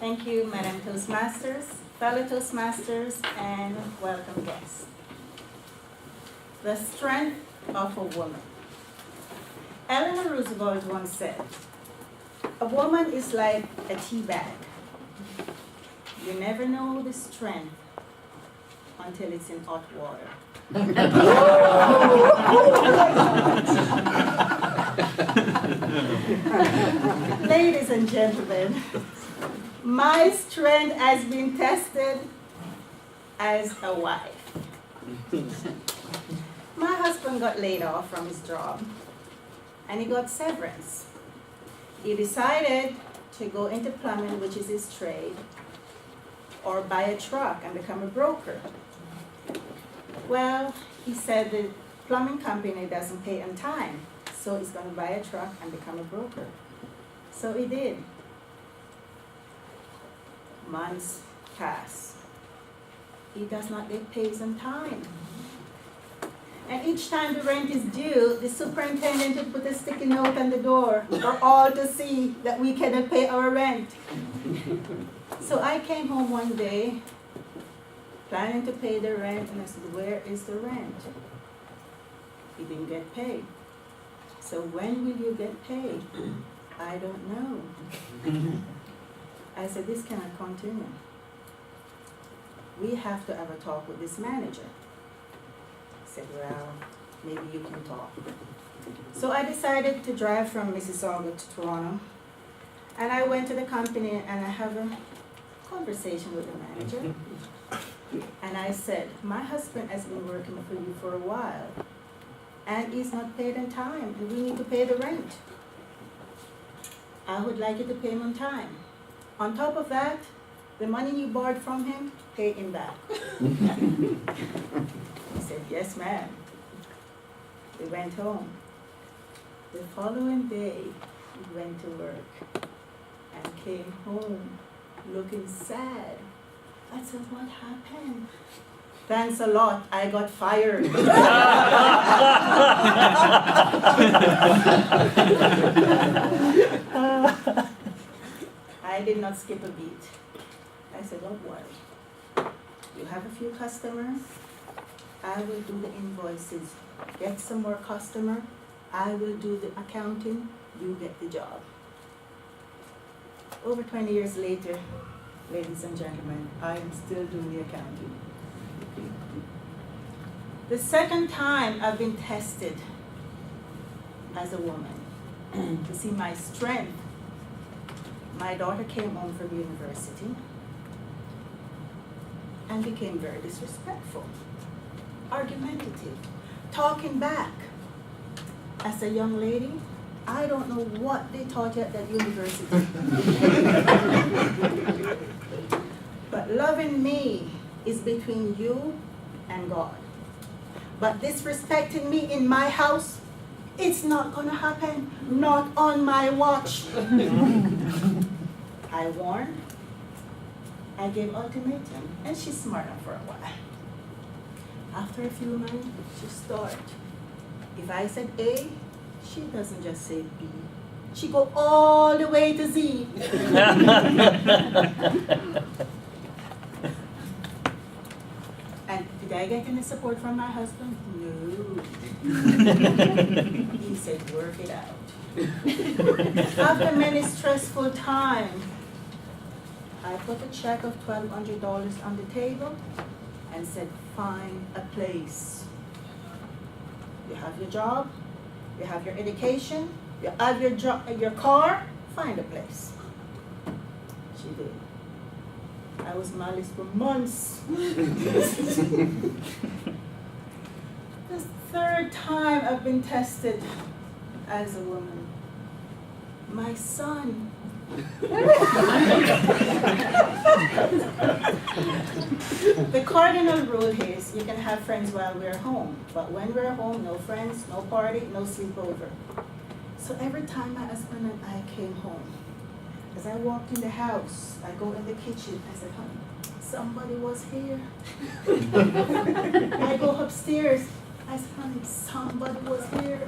Thank you, Madam Toastmasters, fellow Toastmasters, and welcome guests. The strength of a woman. Eleanor Roosevelt once said, "A woman is like a tea bag. You never know the strength until it's in hot water." Ladies and gentlemen, my strength has been tested as a wife. My husband got laid off from his job and he got severance. He decided to go into plumbing, which is his trade, or buy a truck and become a broker. Well, he said the plumbing company doesn't pay on time, so he's going to buy a truck and become a broker. So he did. Months pass. He does not get paid on time. And each time the rent is due, the superintendent would put a sticky note on the door for all to see that we cannot pay our rent. So I came home one day planning to pay the rent, and I said, "Where is the rent?" He didn't get paid. "So when will you get paid?" "I don't know." I said, "This cannot continue. We have to have a talk with this manager." He said, "Well, maybe you can talk." So I decided to drive from Mississauga to Toronto, and I went to the company and I have a conversation with the manager. And I said, "My husband has been working for you for a while, and he's not paid on time, and we need to pay the rent. I would like you to pay him on time. On top of that, the money you borrowed from him, pay him back." He said, "Yes, ma'am." We went home. The following day, we went to work and came home looking sad. I said, "What happened?" "Thanks a lot, I got fired." I did not skip a beat. I said, "Don't worry. You have a few customers. I will do the invoices. Get some more customer. I will do the accounting. You get the job." Over 20 years later, ladies and gentlemen, I am still doing the accounting. The second time I've been tested as a woman to see my strength. My daughter came home from university and became very disrespectful, argumentative, talking back. As a young lady, I don't know what they taught you at that university. But loving me is between you and God. But disrespecting me in my house, it's not gonna happen, not on my watch. I warned, I gave ultimatum, and she smart enough for a while. After a few months, she started. If I said A, she doesn't just say B. She go all the way to Z. And did I get any support from my husband? No. He said, "Work it out." After many stressful times, I put a check of $1,200 on the table and said, "Find a place. You have your job, you have your education, you have your car, find a place." She did. I was modest for months. The third time I've been tested as a woman. My son. The cardinal rule is you can have friends while we're home, but when we're home, no friends, no party, no sleepover. So every time my husband and I came home, as I walked in the house, I go in the kitchen, I said, "Honey, somebody was here." I go upstairs, I said, honey, somebody was here.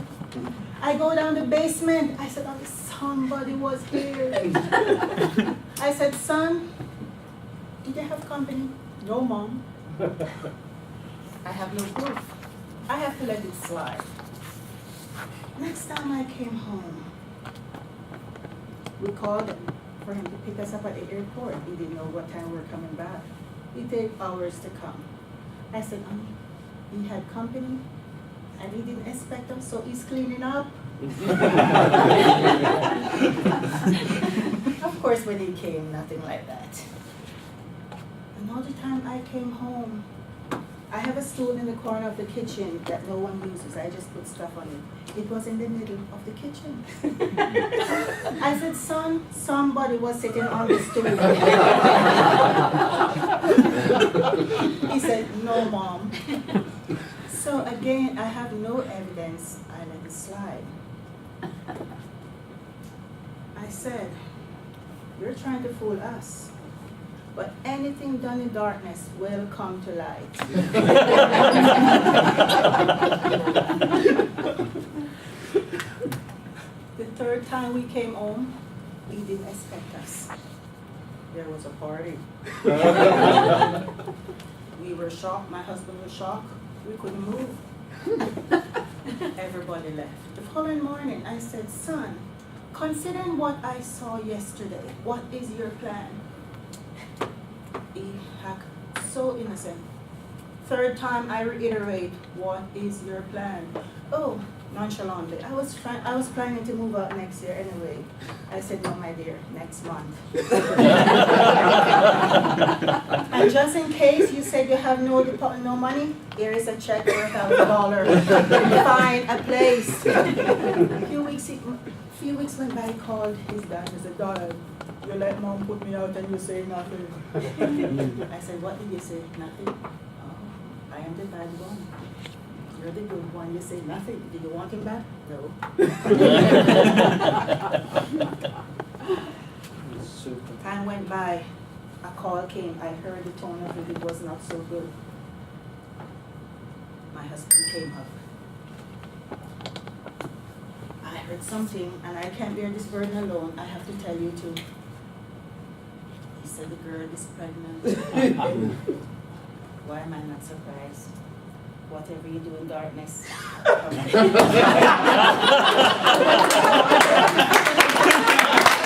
I go down the basement. I said, honey, somebody was here. I said, son, did they have company? No, mom. I have no proof. I have to let it slide. Next time I came home, we called him for him to pick us up at the airport. He didn't know what time we were coming back. It took hours to come. I said, honey, he had company and he didn't expect us, so he's cleaning up. Of course, when he came, nothing like that. Another time I came home, I have a stool in the corner of the kitchen that no one uses. I just put stuff on it. It was in the middle of the kitchen. I said, son, somebody was sitting on the stool. He said, no, mom. So again, I have no evidence. I let it slide. I said, you're trying to fool us. But anything done in darkness will come to light. The third time we came home, he didn't expect us. There was a party. We were shocked. My husband was shocked. We couldn't move. Everybody left. The following morning, I said, son, considering what I saw yesterday, what is your plan? He acted so innocent. Third time I reiterate, what is your plan? Oh, nonchalantly. I was planning to move out next year anyway. I said, no, my dear, next month. And just in case you said you have no money, here is a check for $1,000. Find a place. A few weeks went by, he called his dad and said, Donald, you let mom put me out and you say nothing. I said, what did you say? Nothing. Oh, I am the bad one. You're the good one. You say nothing. Do you want him back? No. Time went by. A call came. I heard the tone of it. It was not so good. My husband came up. I heard something, and I can't bear this burden alone. I have to tell you too. He said the girl is pregnant. Why am I not surprised? Whatever you do in darkness.